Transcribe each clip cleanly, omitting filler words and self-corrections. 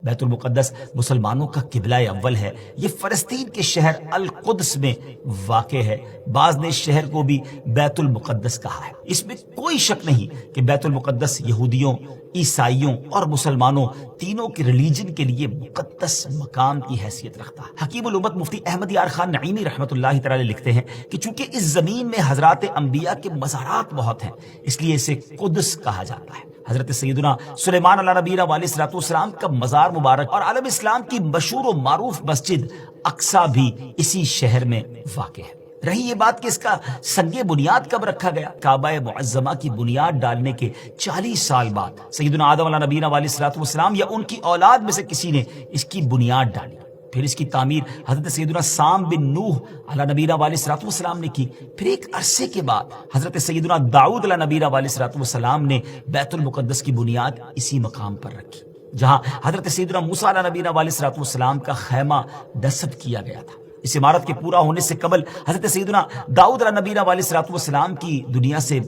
بیت المقدس مسلمانوں کا قبلہ اول ہے۔ یہ فلسطین کے شہر القدس میں واقع ہے۔ بعض نے اس شہر کو بھی بیت المقدس کہا ہے۔ اس میں کوئی شک نہیں کہ بیت المقدس یہودیوں، عیسائیوں اور مسلمانوں تینوں کے ریلیجن کے لیے مقدس مقام کی حیثیت رکھتا ہے۔ حکیم الامت مفتی احمد یار خان نعیمی رحمۃ اللہ تعالی لکھتے ہیں کہ چونکہ اس زمین میں حضرات انبیاء کے مزارات بہت ہیں، اس لیے اسے قدس کہا جاتا ہے۔ حضرت سیدنا سلیمان علیہ نبینا علیہ الصلوۃ والسلام کا مزار مبارک اور عالم اسلام کی مشہور و معروف مسجد اقصی بھی اسی شہر میں واقع ہے۔ رہی یہ بات کہ اس کا سنگ بنیاد کب رکھا گیا، کعبہ معظمہ کی بنیاد ڈالنے کے 40 سال بعد سیدنا آدم علیہ نبینا علیہ الصلوۃ والسلام یا ان کی اولاد میں سے کسی نے اس کی بنیاد ڈالی۔ پھر اس کی تعمیر حضرت سیدنا سام بن نوح علیہ نبینا علیہ الصلوۃ والسلام نے کی۔ پھر ایک عرصے کے بعد حضرت سیدنا داؤد علیہ نبینا علیہ الصلوۃ والسلام نے بیت المقدس کی بنیاد اسی مقام پر رکھی، جہاں حضرت سیدنا موسیٰ علیہ نبینا علیہ الصلوۃ والسلام کا خیمہ نصب کیا گیا تھا۔ اس عمارت کے پورا ہونے سے قبل حضرت سیدنا داؤد علیہ نبینا علیہ الصلوۃ والسلام کی دنیا سے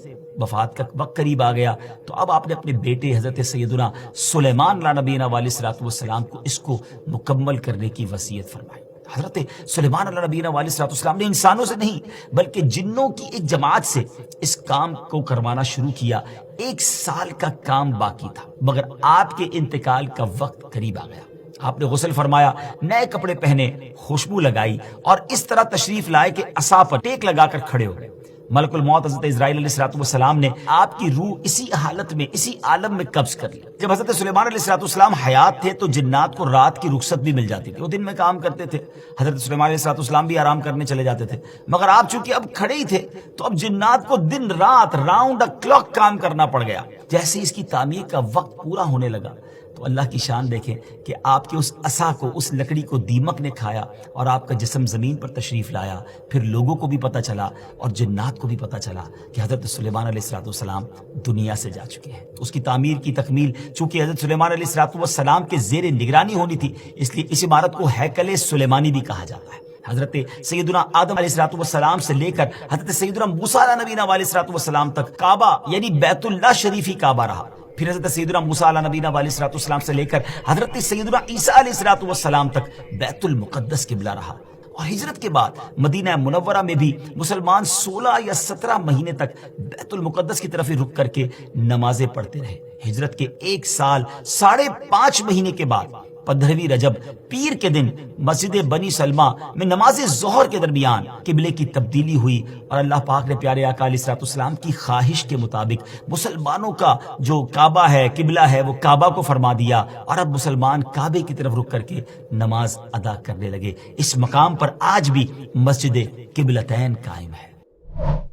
وفات کا وقت قریب آ گیا، تو اب آپ نے اپنے بیٹے حضرت سیدنا سلیمان علیہ نبینا علیہ الصلوۃ والسلام کو اس کو مکمل کرنے کی وصیت فرمائی۔ حضرت سلیمان علیہ نبینا علیہ الصلوۃ والسلام نے انسانوں سے نہیں بلکہ جنوں کی ایک جماعت سے اس کام کو کروانا شروع کیا۔ 1 سال کا کام باقی تھا، مگر آپ کے انتقال کا وقت قریب آ گیا۔ آپ نے غسل فرمایا، نئے کپڑے پہنے، خوشبو لگائی اور اس طرح تشریف لائے کہ عصا پر ٹیک لگا کر کھڑے ہو گئے۔ ملک الموت حضرت اسرائیل علیہ الصلوۃ والسلام نے آپ کی روح اسی حالت میں، اسی عالم میں قبض کر لی۔ جب حضرت سلیمان علیہ الصلوۃ والسلام حیات تھے تو جنات کو رات کی رخصت بھی مل جاتی تھی، وہ دن میں کام کرتے تھے۔ حضرت سلیمان علیہ الصلوۃ والسلام بھی آرام کرنے چلے جاتے تھے، مگر آپ چونکہ اب کھڑے ہی تھے تو اب جنات کو دن رات راؤنڈ کلاک کام کرنا پڑ گیا۔ جیسے اس کی تعمیر کا وقت پورا ہونے لگا تو اللہ کی شان دیکھیں کہ آپ کے اس عصا کو، اس لکڑی کو دیمک نے کھایا اور آپ کا جسم زمین پر تشریف لایا۔ پھر لوگوں کو بھی پتہ چلا اور جنات کو بھی پتہ چلا کہ حضرت سلیمان علیہ الصلوۃ والسلام دنیا سے جا چکے ہیں۔ تو اس کی تعمیر کی تکمیل چونکہ حضرت سلیمان علیہ الصلوۃ والسلام کے زیر نگرانی ہونی تھی، اس لیے اس عمارت کو ہیکل سلیمانی بھی کہا جاتا ہے۔ حضرت سیدنا آدم علیہ الصلوۃ والسلام سے لے کر حضرت سیدنا موسیٰ علیہ نبینا علیہ الصلوۃ والسلام تک کعبہ یعنی بیت اللہ شریف ہی کعبہ رہا۔ پھر حضرت سیدنا موسیٰ علیہ نبینا علیہ الصلوۃ والسلام سے لے کر حضرت سیدنا عیسیٰ علیہ الصلوۃ والسلام تک بیت المقدس قبلہ رہا۔ اور ہجرت کے بعد مدینہ منورہ میں بھی مسلمان 16 یا 17 مہینے تک بیت المقدس کی طرف رک کر کے نمازیں پڑھتے رہے۔ ہجرت کے 1 سال 5.5 مہینے کے بعد 15ویں رجب پیر کے دن مسجد بنی سلمہ میں نماز ظہر کے درمیان قبلے کی تبدیلی ہوئی اور اللہ پاک نے پیارے آقا علیہ الصلوۃ والسلام کی خواہش کے مطابق مسلمانوں کا جو کعبہ ہے، قبلہ ہے، وہ کعبہ کو فرما دیا اور اب مسلمان کعبے کی طرف رک کر کے نماز ادا کرنے لگے۔ اس مقام پر آج بھی مسجد قبلتین قائم ہے۔